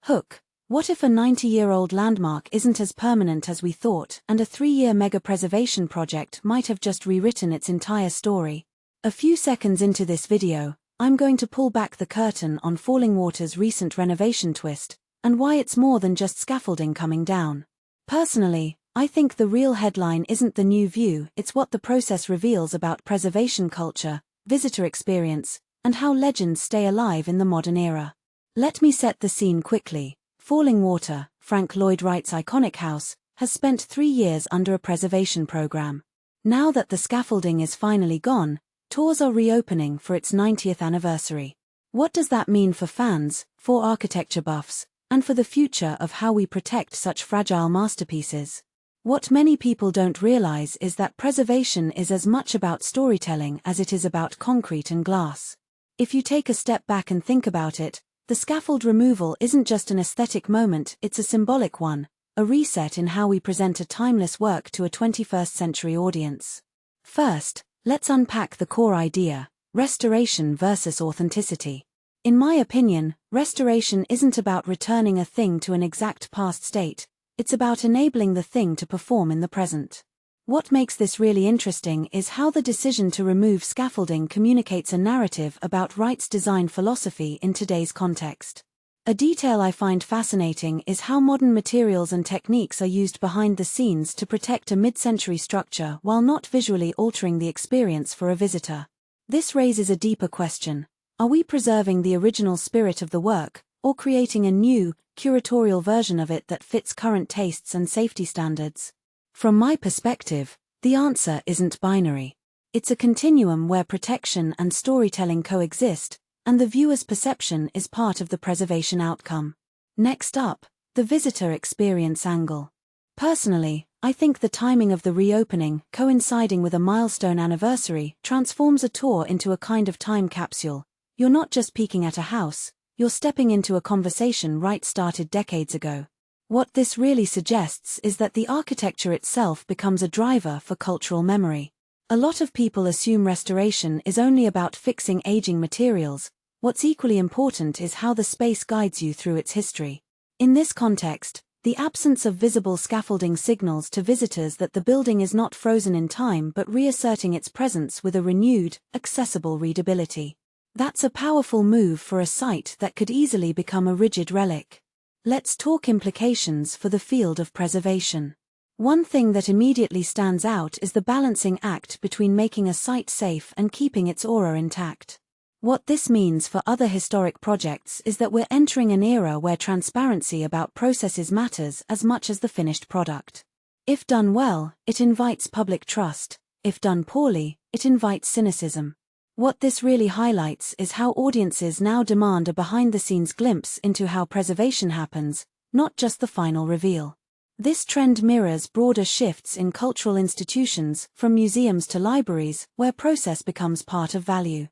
Hook. What if a 90-year-old landmark isn't as permanent as we thought, and a 3-year mega-preservation project might have just rewritten its entire story? A few seconds into this video, I'm going to pull back the curtain on Fallingwater's recent renovation twist, and why it's more than just scaffolding coming down. Personally, I think the real headline isn't the new view, it's what the process reveals about preservation culture, visitor experience, and how legends stay alive in the modern era. Let me set the scene quickly. Fallingwater, Frank Lloyd Wright's iconic house, has spent 3 years under a preservation program. Now that the scaffolding is finally gone, tours are reopening for its 90th anniversary. What does that mean for fans, for architecture buffs, and for the future of how we protect such fragile masterpieces? What many people don't realize is that preservation is as much about storytelling as it is about concrete and glass. If you take a step back and think about it, the scaffold removal isn't just an aesthetic moment, it's a symbolic one, a reset in how we present a timeless work to a 21st century audience. First, let's unpack the core idea: restoration versus authenticity. In my opinion, restoration isn't about returning a thing to an exact past state, it's about enabling the thing to perform in the present. What makes this really interesting is how the decision to remove scaffolding communicates a narrative about Wright's design philosophy in today's context. A detail I find fascinating is how modern materials and techniques are used behind the scenes to protect a mid-century structure while not visually altering the experience for a visitor. This raises a deeper question: are we preserving the original spirit of the work, or creating a new, curatorial version of it that fits current tastes and safety standards? From my perspective, the answer isn't binary. It's a continuum where protection and storytelling coexist, and the viewer's perception is part of the preservation outcome. Next up, the visitor experience angle. Personally, I think the timing of the reopening, coinciding with a milestone anniversary, transforms a tour into a kind of time capsule. You're not just peeking at a house, you're stepping into a conversation Wright started decades ago. What this really suggests is that the architecture itself becomes a driver for cultural memory. A lot of people assume restoration is only about fixing aging materials. What's equally important is how the space guides you through its history. In this context, the absence of visible scaffolding signals to visitors that the building is not frozen in time but reasserting its presence with a renewed, accessible readability. That's a powerful move for a site that could easily become a rigid relic. Let's talk implications for the field of preservation. One thing that immediately stands out is the balancing act between making a site safe and keeping its aura intact. What this means for other historic projects is that we're entering an era where transparency about processes matters as much as the finished product. If done well, it invites public trust. If done poorly, it invites cynicism. What this really highlights is how audiences now demand a behind-the-scenes glimpse into how preservation happens, not just the final reveal. This trend mirrors broader shifts in cultural institutions, from museums to libraries, where process becomes part of value.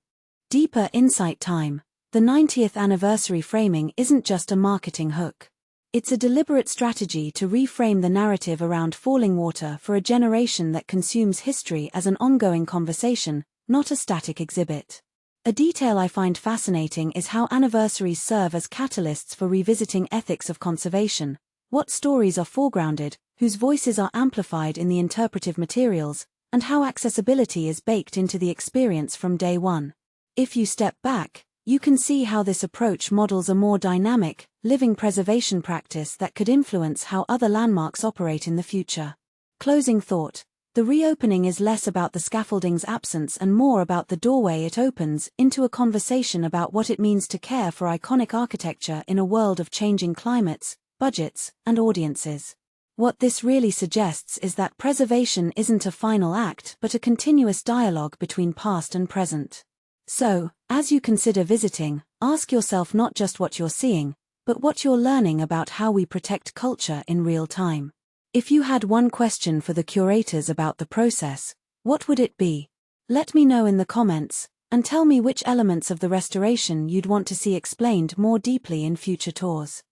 Deeper insight time. The 90th anniversary framing isn't just a marketing hook. It's a deliberate strategy to reframe the narrative around Fallingwater for a generation that consumes history as an ongoing conversation, not a static exhibit. A detail I find fascinating is how anniversaries serve as catalysts for revisiting ethics of conservation. What stories are foregrounded, whose voices are amplified in the interpretive materials, and how accessibility is baked into the experience from day one. If you step back, you can see how this approach models a more dynamic, living preservation practice that could influence how other landmarks operate in the future. Closing thought. The reopening is less about the scaffolding's absence and more about the doorway it opens into a conversation about what it means to care for iconic architecture in a world of changing climates, budgets, and audiences. What this really suggests is that preservation isn't a final act but a continuous dialogue between past and present. So, as you consider visiting, ask yourself not just what you're seeing, but what you're learning about how we protect culture in real time. If you had one question for the curators about the process, what would it be? Let me know in the comments, and tell me which elements of the restoration you'd want to see explained more deeply in future tours.